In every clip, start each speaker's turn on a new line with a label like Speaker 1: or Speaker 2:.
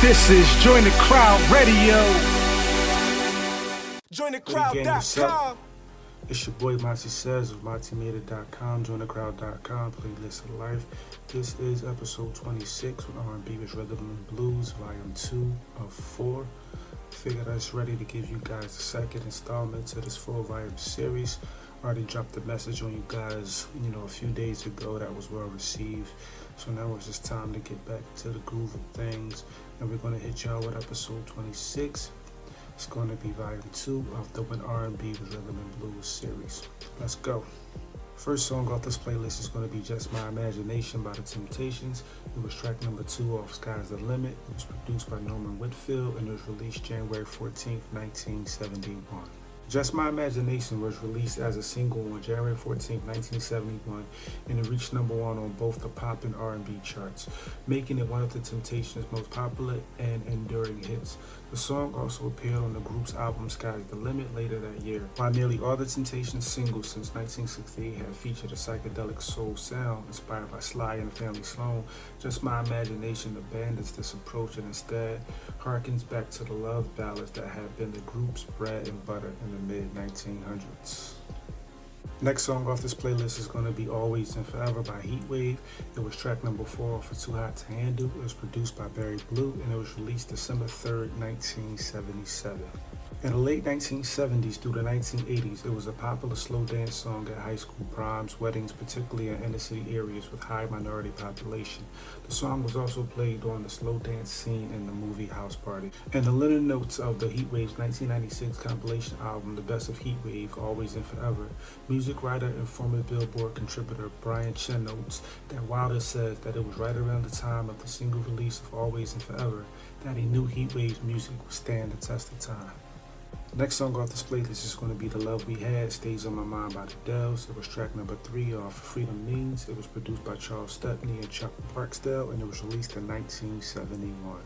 Speaker 1: This is Join the Crowd Radio.
Speaker 2: JoinDaCrowd.com. It's your boy MotzySays of MotzyMader.com, JoinDaCrowd.com, Playlist of Life. This is episode 26 with R&B with Rhythm and Blues, volume 2 of 4. Figured I was ready to give you guys the second installment to this 4-volume series. Already dropped a message on you guys, a few days ago that was well received. So now it's just time to get back to the groove of things. And we're going to hit y'all with episode 26. It's going to be volume 2 of the When R&B with Rhythm and Blues series. Let's go. First song off this playlist is going to be Just My Imagination by The Temptations. It was track number 2 off Sky's the Limit. It was produced by Norman Whitfield and it was released January 14th, 1971. Just My Imagination was released as a single on January 14, 1971, and it reached number 1 on both the pop and R&B charts, making it one of The Temptations' most popular and enduring hits. The song also appeared on the group's album Sky's the Limit later that year. While nearly all The Temptations singles since 1968 have featured a psychedelic soul sound inspired by Sly and Family Sloan, Just My Imagination abandons this approach and instead harkens back to the love ballads that had been the group's bread and butter in the mid-1900s. Next song off this playlist is going to be Always and Forever by Heatwave. It was track number 4 off of Too Hot to Handle. It was produced by Barry Blue and it was released December 3rd, 1977. In the late 1970s through the 1980s, it was a popular slow dance song at high school proms, weddings, particularly in inner city areas with high minority population. The song was also played on the slow dance scene in the movie House Party. In the liner notes of the Heatwave's 1996 compilation album, The Best of Heatwave, Always and Forever, music writer and former Billboard contributor Brian Chen notes that Wilder says that it was right around the time of the single release of Always and Forever that he knew Heatwave's music would stand the test of time. Next song off this playlist is going to be The Love We Had, Stays on My Mind by the Dells. It was track number 3 off Freedom Means. It was produced by Charles Stepney and Chuck Barksdale and it was released in 1971.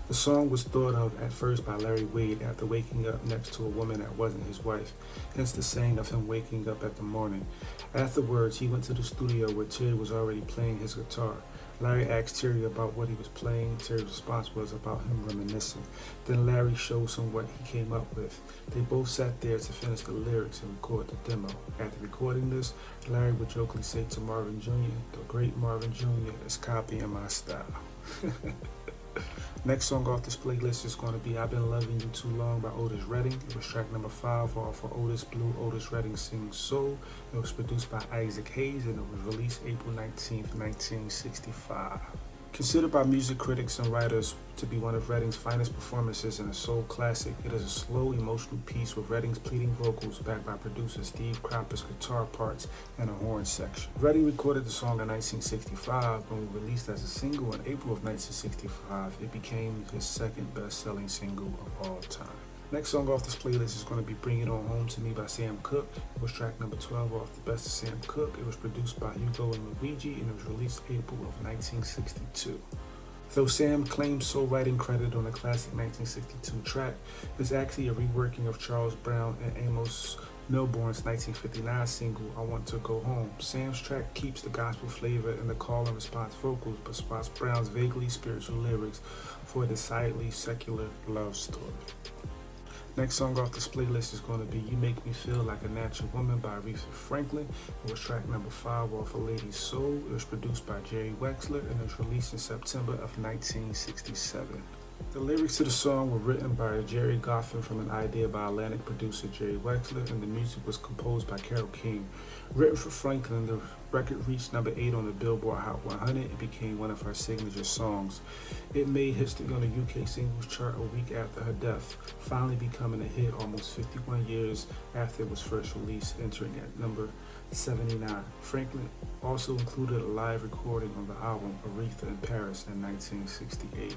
Speaker 2: The song was thought of at first by Larry Wade after waking up next to a woman that wasn't his wife, hence the saying of him waking up at the morning. Afterwards, he went to the studio where Terry was already playing his guitar. Larry asked Terry about what he was playing. Terry's response was about him reminiscing. Then Larry shows him what he came up with. They both sat there to finish the lyrics and record the demo. After recording this, Larry would jokingly say to Marvin Jr., "The great Marvin Jr. is copying my style." Next song off this playlist is going to be I've Been Loving You Too Long by Otis Redding. It was track number 5 off of Otis Blue, Otis Redding Sings Soul. It was produced by Isaac Hayes and it was released April 19th, 1965. Considered by music critics and writers to be one of Redding's finest performances in a soul classic, it is a slow, emotional piece with Redding's pleading vocals backed by producer Steve Cropper's guitar parts and a horn section. Redding recorded the song in 1965. When it released as a single in April of 1965, it became his second best-selling single of all time. Next song off this playlist is going to be Bring It On Home to Me by Sam Cooke. It was track number 12 off The Best of Sam Cooke. It was produced by Hugo and Luigi and it was released April of 1962. Though Sam claims sole writing credit on the classic 1962 track, it's actually a reworking of Charles Brown and Amos Milbourne's 1959 single, I Want to Go Home. Sam's track keeps the gospel flavor and the call and response vocals, but swaps Brown's vaguely spiritual lyrics for a decidedly secular love story. Next song off this playlist is going to be You Make Me Feel Like a Natural Woman by Aretha Franklin. It was track number 5 off of Lady's Soul. It was produced by Jerry Wexler and it was released in September of 1967. The lyrics to the song were written by Jerry Goffin from an idea by Atlantic producer Jerry Wexler, and the music was composed by Carole King. Written for Franklin, the record reached number 8 on the Billboard Hot 100 and became one of her signature songs. It made history on the UK singles chart a week after her death, finally becoming a hit almost 51 years after it was first released, entering at number 79. Franklin also included a live recording on the album Aretha in Paris in 1968.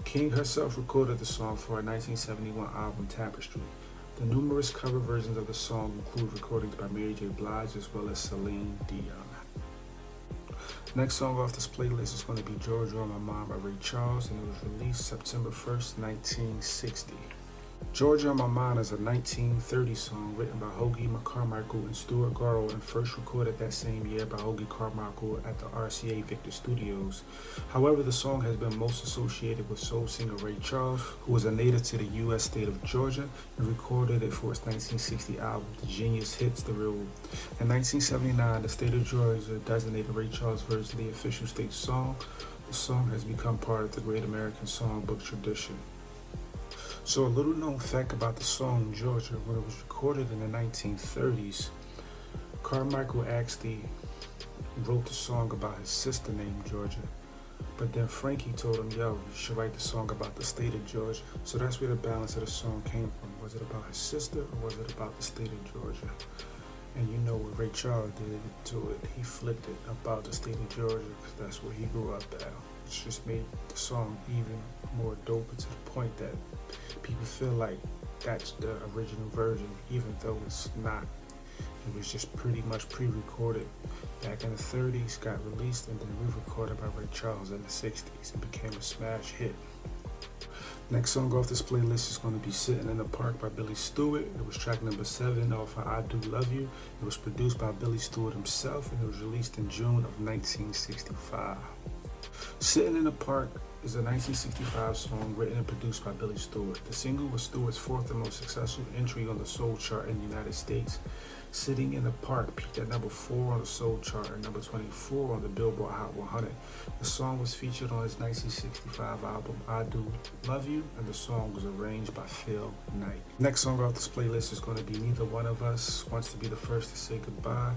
Speaker 2: King herself recorded the song for her 1971 album Tapestry. The numerous cover versions of the song include recordings by Mary J. Blige as well as Celine Dion. Next song off this playlist is going to be Georgia on My Mind by Ray Charles and it was released September 1st, 1960. Georgia on My Mind is a 1930 song written by Hoagy McCarmichael and Stuart Garrell and first recorded that same year by Hoagy Carmichael at the RCA Victor Studios. However, the song has been most associated with soul singer Ray Charles, who was a native to the U.S. state of Georgia and recorded it for its 1960 album, The Genius Hits the Real. In 1979, the state of Georgia designated Ray Charles' version the official state song. The song has become part of the Great American Songbook tradition. So a little known fact about the song Georgia, when it was recorded in the 1930s, Carmichael actually wrote the song about his sister named Georgia. But then Frankie told him, yo, you should write the song about the state of Georgia. So that's where the balance of the song came from. Was it about his sister or was it about the state of Georgia? And you know what Ray Charles did to it, he flipped it about the state of Georgia because that's where he grew up at. It's just made the song even more dope to the point that people feel like that's the original version, even though it's not. It was just pretty much pre-recorded back in the 30s, got released, and then re-recorded by Ray Charles in the 60s and became a smash hit. Next song off this playlist is going to be Sitting in the Park by Billy Stewart. It was track number 7 off of I Do Love You. It was produced by Billy Stewart himself and it was released in June of 1965. Sitting in the Park is a 1965 song written and produced by Billy Stewart. The single was Stewart's fourth and most successful entry on the soul chart in the United States. Sitting in the Park peaked at number 4 on the soul chart and number 24 on the Billboard Hot 100. The song was featured on his 1965 album I Do Love You, and the song was arranged by Phil Knight. Next song off this playlist is going to be Neither One of Us Wants to Be the First to Say Goodbye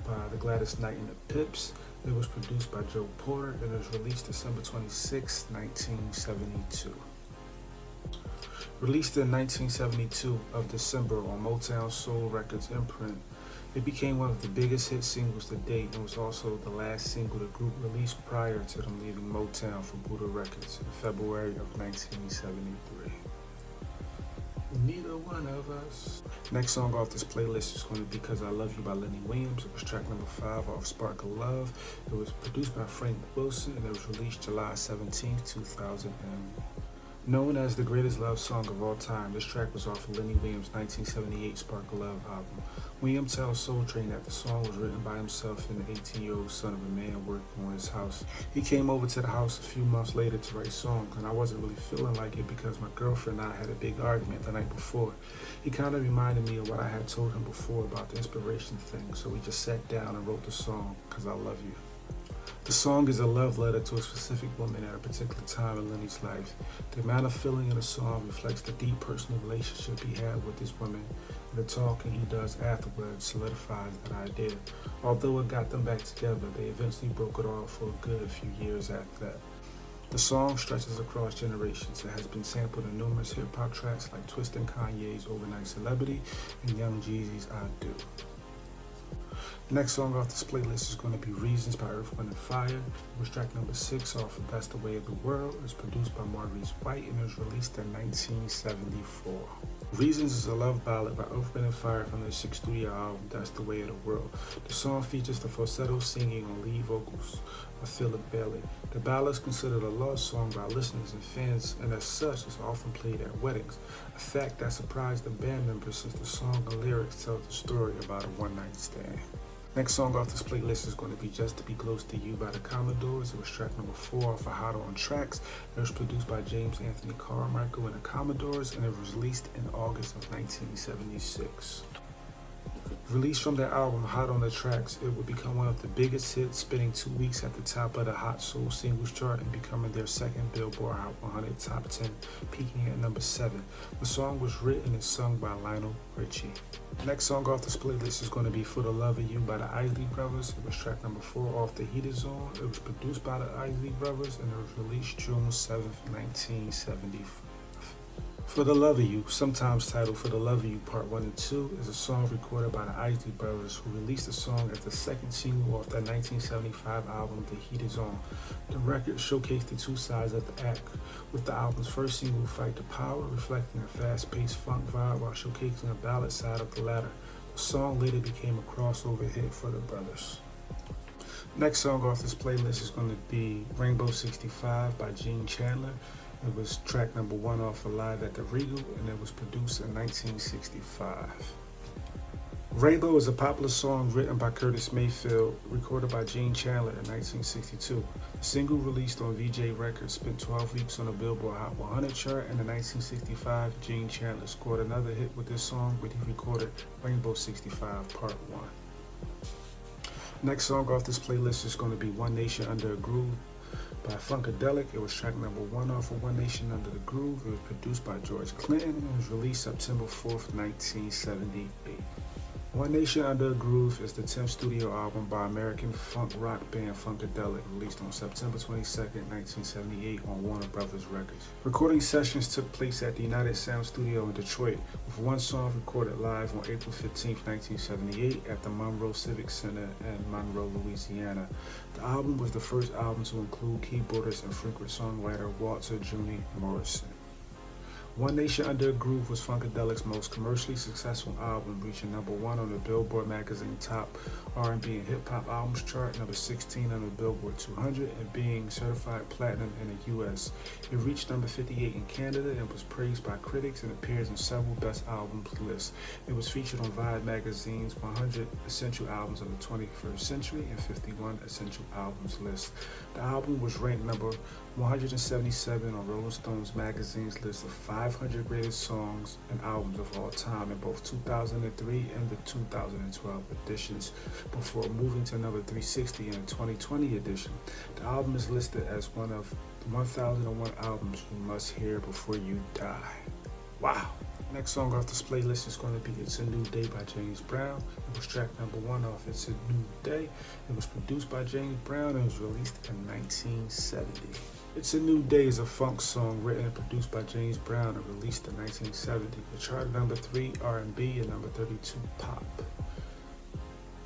Speaker 2: by the Gladys Knight and the Pips. It was produced by Joe Porter and it was released December 26, 1972. Released in 1972 of December on Motown Soul Records imprint, it became one of the biggest hit singles to date and was also the last single the group released prior to them leaving Motown for Buddha Records in February of 1973. Neither One of Us. Next song off this playlist is going to be Because I Love You by Lenny Williams. It was track number 5 off Spark of Love. It was produced by Frank Wilson and it was released July 17, 2001. Known as the greatest love song of all time, this track was off of Lenny Williams' 1978 Spark of Love album. Williams tells Soul Train that the song was written by himself and the 18-year-old son of a man working on his house. He came over to the house a few months later to write songs, and I wasn't really feeling like it because my girlfriend and I had a big argument the night before. He kind of reminded me of what I had told him before about the inspiration thing, so we just sat down and wrote the song, Cause I Love You. The song is a love letter to a specific woman at a particular time in Lenny's life. The amount of feeling in the song reflects the deep personal relationship he had with this woman, and the talking he does afterwards solidifies that idea. Although it got them back together, they eventually broke it off for a good few years after that. The song stretches across generations. It has been sampled in numerous hip-hop tracks like Twist and Kanye's Overnight Celebrity and Young Jeezy's I Do. Next song off this playlist is going to be Reasons by Earth, Wind & Fire. It was track number 6 off of That's the Way of the World. It was produced by Maurice White and it was released in 1974. Reasons is a love ballad by Earth, Wind & Fire from their 6th studio album, That's the Way of the World. The song features the falsetto singing on lead vocals of Philip Bailey. The ballad is considered a love song by listeners and fans, and as such is often played at weddings, a fact that surprised the band members since the song and lyrics tell the story about a one-night stand. Next song off this playlist is going to be Just to Be Close to You by the Commodores. It was track number 4 off of Hot on Tracks. It was produced by James Anthony Carmichael and the Commodores, and it was released in August of 1976. Released from their album Hot on the Tracks, it would become one of the biggest hits, spending 2 weeks at the top of the Hot Soul Singles chart and becoming their second Billboard Hot 100 Top 10, peaking at number 7. The song was written and sung by Lionel Richie. Next song off this playlist is going to be For the Love of You by the Isley Brothers. It was track number 4 off The Heat Is On. It was produced by the Isley Brothers and it was released June 7th, 1974. For the Love of You, sometimes titled For the Love of You Part 1 and 2, is a song recorded by the Isley Brothers who released the song as the second single off their 1975 album The Heat Is On. The record showcased the two sides of the act, with the album's first single Fight the Power reflecting a fast-paced funk vibe while showcasing a ballad side of the latter. The song later became a crossover hit for the brothers. Next song off this playlist is going to be Rainbow 65 by Gene Chandler. It was track number 1 off of Live at the Regal, and it was produced in 1965. Rainbow is a popular song written by Curtis Mayfield, recorded by Gene Chandler in 1962. The single, released on VJ Records, spent 12 weeks on the Billboard Hot 100 chart, and in 1965, Gene Chandler scored another hit with this song when he recorded Rainbow 65 Part 1. Next song off this playlist is going to be One Nation Under a Groove by Funkadelic. It was track number 1 off of One Nation Under the Groove. It was produced by George Clinton and it was released September 4th, 1978. One Nation Under a Groove is the 10th studio album by American funk rock band Funkadelic, released on September 22nd, 1978 on Warner Brothers Records. Recording sessions took place at the United Sound Studio in Detroit, with one song recorded live on April 15, 1978 at the Monroe Civic Center in Monroe, Louisiana. The album was the first album to include keyboardist and frequent songwriter Walter Juni Morrison. One Nation Under a Groove was Funkadelic's most commercially successful album, reaching number 1 on the Billboard magazine top R&B and hip hop albums chart, number 16 on the Billboard 200, and being certified platinum in the U.S. It reached number 58 in Canada and was praised by critics and appears in several best albums lists. It was featured on Vibe magazine's 100 Essential Albums of the 21st Century and 51 Essential Albums list. The album was ranked number 177 on Rolling Stone's magazine's list of 500 greatest songs and albums of all time in both 2003 and the 2012 editions, before moving to number 360 in the 2020 edition. The album is listed as one of the 1001 albums you must hear before you die. Wow. Next song off this playlist is going to be It's a New Day by James Brown. It was track number 1 off It's a New Day. It was produced by James Brown and was released in 1970. It's a New Day is a funk song written and produced by James Brown and released in 1970. It charted number 3 R&B and number 32 pop.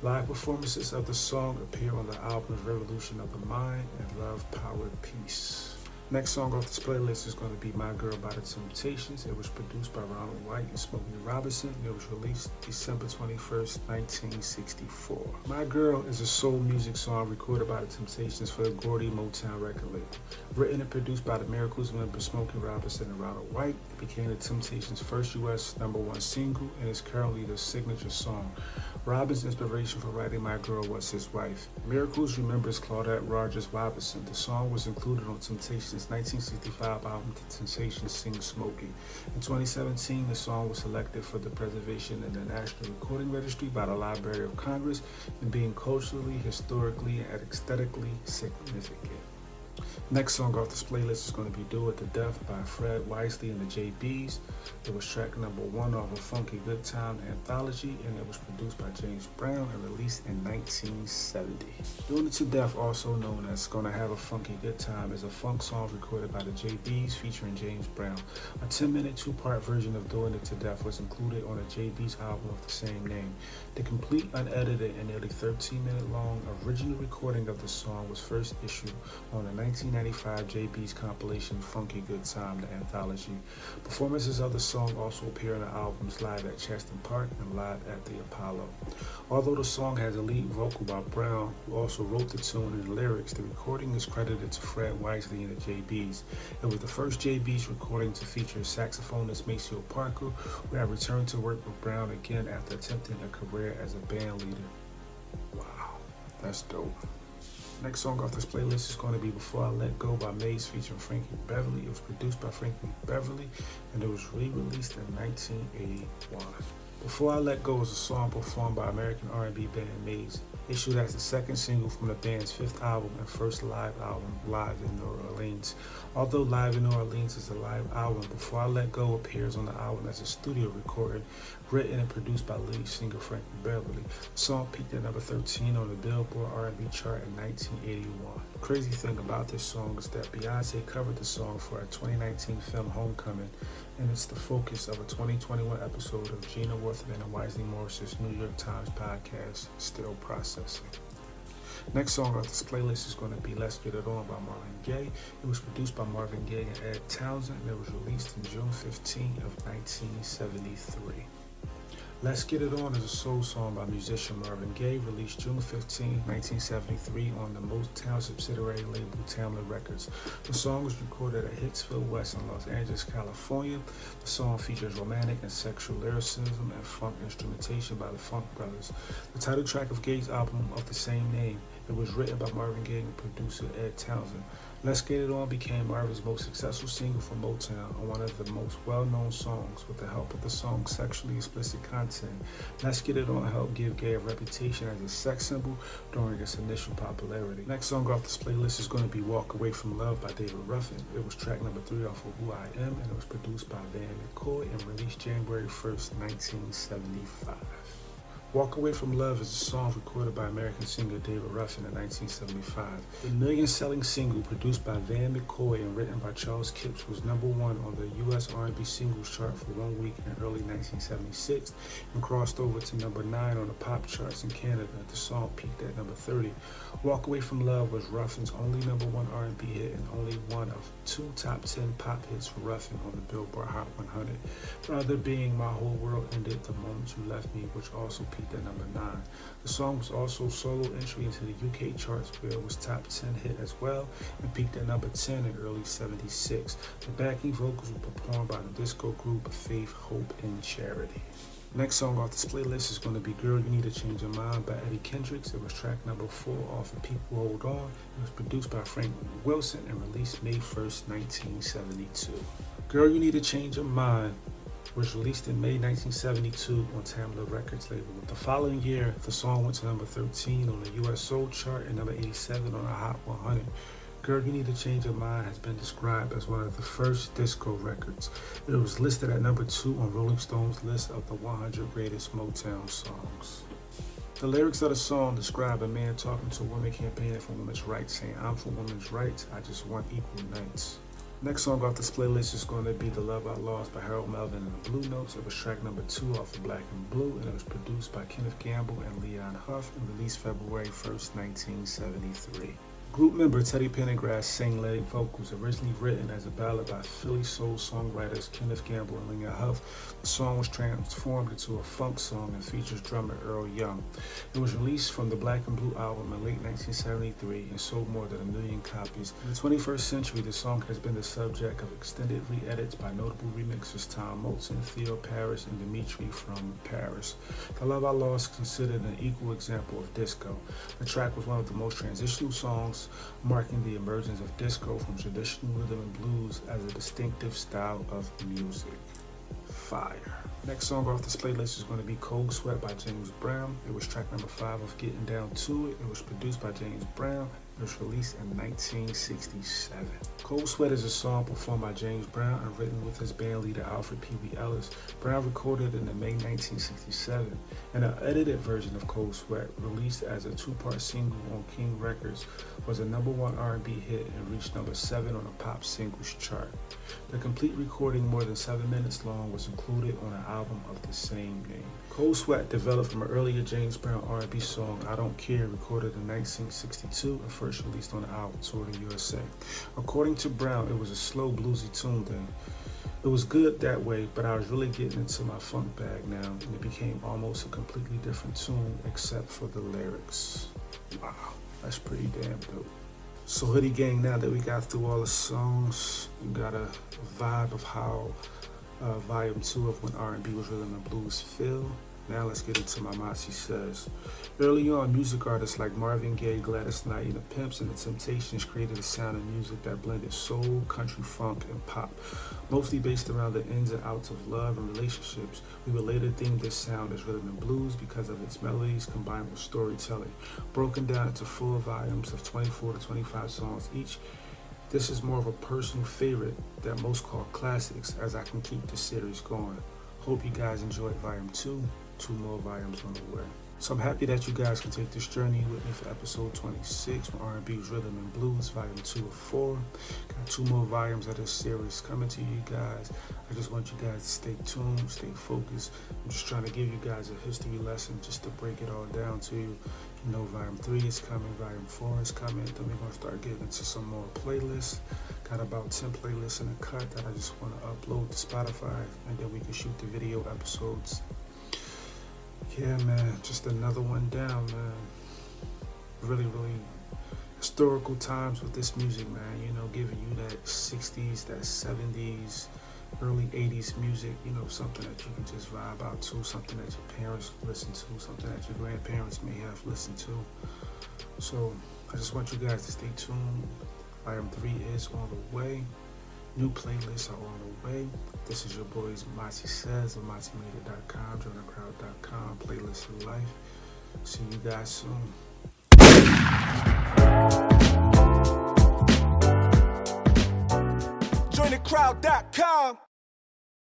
Speaker 2: Live performances of the song appear on the albums Revolution of the Mind and Love, Power, Peace. Next song off this playlist is going to be My Girl by the Temptations. It was produced by Ronald White and Smokey Robinson. It was released December 21st, 1964. My Girl is a soul music song recorded by the Temptations for the Gordy Motown record label. Written and produced by the Miracles members Smokey Robinson and Ronald White, it became the Temptations' first U.S. #1 single and is currently their signature song. Robin's inspiration for writing My Girl was his wife. Miracles remembers Claudette Rogers Robinson. The song was included on Temptations' 1965 album The Temptations Sing Smokey. In 2017, the song was selected for the preservation in the National Recording Registry by the Library of Congress and being culturally, historically, and aesthetically significant. Next song off this playlist is going to be Do It to Death by Fred Wisely and the JBs. It was track number 1 off of Funky Good Time Anthology, and it was produced by James Brown and released in 1970. Doing It to Death, also known as Gonna Have a Funky Good Time, is a funk song recorded by the JBs featuring James Brown. A 10-minute 2-part version of Doing It to Death was included on the JBs album of the same name. The complete, unedited, and nearly 13-minute long original recording of the song was first issued on the 1995 JB's compilation Funky Good Time, the anthology. Performances of the song also appear in the albums Live at Cheston Park and Live at the Apollo. Although the song has a lead vocal by Brown, who also wrote the tune and the lyrics, the recording is credited to Fred Wisely and the JBs. It was the first JB's recording to feature saxophonist Maceo Parker, who had returned to work with Brown again after attempting a career as a band leader. Wow, that's dope. Next song off this playlist is going to be Before I Let Go by Maze featuring Frankie Beverly. It was produced by Frankie Beverly and it was re-released in 1981. Before I Let Go is a song performed by American R&B band Maze, issued as the second single from the band's 5th album and first live album, Live in New Orleans. Although Live in New Orleans is a live album, Before I Let Go appears on the album as a studio recording, written and produced by lead singer Frankie Beverly. The song peaked at number 13 on the Billboard R&B chart in 1981. The crazy thing about this song is that Beyonce covered the song for her 2019 film Homecoming, and it's the focus of a 2021 episode of Gina Worthman and Wisely Morris's New York Times podcast, Still Processing. Next song off this playlist is going to be Let's Get It On by Marvin Gaye. It was produced by Marvin Gaye and Ed Townsend, and it was released on June 15 of 1973. Let's Get It On is a soul song by musician Marvin Gaye, released June 15, 1973 on the Motown subsidiary label Tamla Records. The song was recorded at Hitsville West in Los Angeles, California. The song features romantic and sexual lyricism and funk instrumentation by the Funk Brothers. The title track of Gaye's album of the same name. It was written by Marvin Gaye and producer Ed Townsend. Let's Get It On became Marvin's most successful single from Motown and one of the most well-known songs. With the help of the song's sexually explicit content, Let's Get It On helped give Gaye a reputation as a sex symbol during its initial popularity. Next song off this playlist is going to be Walk Away From Love by David Ruffin. It was track number 3 off of Who I Am, and it was produced by Van McCoy and released January 1st, 1975. Walk Away From Love is a song recorded by American singer David Ruffin in 1975. The million-selling single produced by Van McCoy and written by Charles Kipps was number 1 on the U.S. R&B singles chart for 1 week in early 1976 and crossed over to number 9 on the pop charts in Canada. The song peaked at number 30. Walk Away From Love was Ruffin's only number 1 R&B hit and only one of 2 top 10 pop hits for Ruffin on the Billboard Hot 100. The other being My Whole World Ended the Moment You Left Me, which also peaked at number 9. The song was also solo entry into the UK charts, where it was top 10 hit as well and peaked at number 10 in early 76. The backing vocals were performed by the disco group Faith, Hope, and Charity. Next song off this playlist is going to be Girl You Need to Change Your Mind by Eddie Kendricks. It was track number 4 off of People Hold On. It was produced by Franklin Wilson and released May 1st, 1972. Girl You Need to Change Your Mind was released in May 1972 on Tamla Records label. The following year, the song went to number 13 on the US Soul chart and number 87 on the Hot 100. Girl You Need to Change Your Mind has been described as one of the first disco records. It was listed at number 2 on Rolling Stone's list of the 100 greatest Motown songs. The lyrics of the song describe a man talking to a woman campaigning for women's rights, saying, "I'm for women's rights, I just want equal nights." Next song off this playlist is going to be The Love Outlaws by Harold Melvin and the Blue Notes. It was track number 2 off of Black and Blue, and it was produced by Kenneth Gamble and Leon Huff and released February 1st, 1973. Group member Teddy Pendergrass sang lead vocals, originally written as a ballad by Philly soul songwriters Kenneth Gamble and Leon Huff. The song was transformed into a funk song and features drummer Earl Young. It was released from the Black and Blue album in late 1973 and sold more than 1 million copies. In the 21st century, the song has been the subject of extended re-edits by notable remixers Tom Moulton, Theo Parrish, and Dimitri from Paris. The Love Outlaws is considered an equal example of disco. The track was one of the most transitional songs, marking the emergence of disco from traditional rhythm and blues as a distinctive style of music. Fire. Next song off this playlist is going to be Cold Sweat by James Brown. It was track number 5 of Getting Down to It. It was produced by James Brown. It was released in 1967. Cold Sweat is a song performed by James Brown and written with his band leader Alfred P.B. Ellis. Brown recorded it in May 1967, and an edited version of Cold Sweat, released as a 2-part single on King Records, was a number 1 R&B hit and reached number 7 on the pop singles chart. The complete recording, more than 7 minutes long, was included on an album of the same name. Cold Sweat developed from an earlier James Brown R&B song, I Don't Care, recorded in 1962 and first released on the album Tour in USA. According to Brown, it was a slow bluesy tune then. It was good that way, but I was really getting into my funk bag now, and it became almost a completely different tune except for the lyrics. Wow, that's pretty damn dope. So Hoodie Gang, now that we got through all the songs, you got a vibe of how Volume 2 of When R&B Was Rhythm and Blues feel. Now let's get into my MotzySays. Early on, music artists like Marvin Gaye, Gladys, and the Pimps, and the Temptations created a sound of music that blended soul, country, funk, and pop, mostly based around the ins and outs of love and relationships. We would later deem this sound as rhythm and blues because of its melodies combined with storytelling, broken down into full volumes of 24 to 25 songs each. This is more of a personal favorite that most call classics, as I can keep this series going. Hope you guys enjoyed Volume 2. 2 more volumes on the way. So I'm happy that you guys can take this journey with me for episode 26 from R&B's Rhythm and Blues, volume 2 of 4. Got 2 more volumes of this series coming to you guys. I just want you guys to stay tuned, stay focused. I'm just trying to give you guys a history lesson just to break it all down to you. You know, volume 3 is coming, volume 4 is coming. Then we're going to start getting into some more playlists. Got about 10 playlists in the cut that I just want to upload to Spotify, and then we can shoot the video episodes. Yeah, man, just another one down, man. Really, really historical times with this music, man. You know, giving you that 60s, that 70s, early 80s music, you know, something that you can just vibe out to, something that your parents listen to, something that your grandparents may have listened to. So I just want you guys to stay tuned. Item 3 is on the way. New playlists are on the way. This is your boys MotzySays of MotzyMader.com, JoinDaCrowd.com, playlist of life. See you guys soon.
Speaker 1: JoinDaCrowd.com.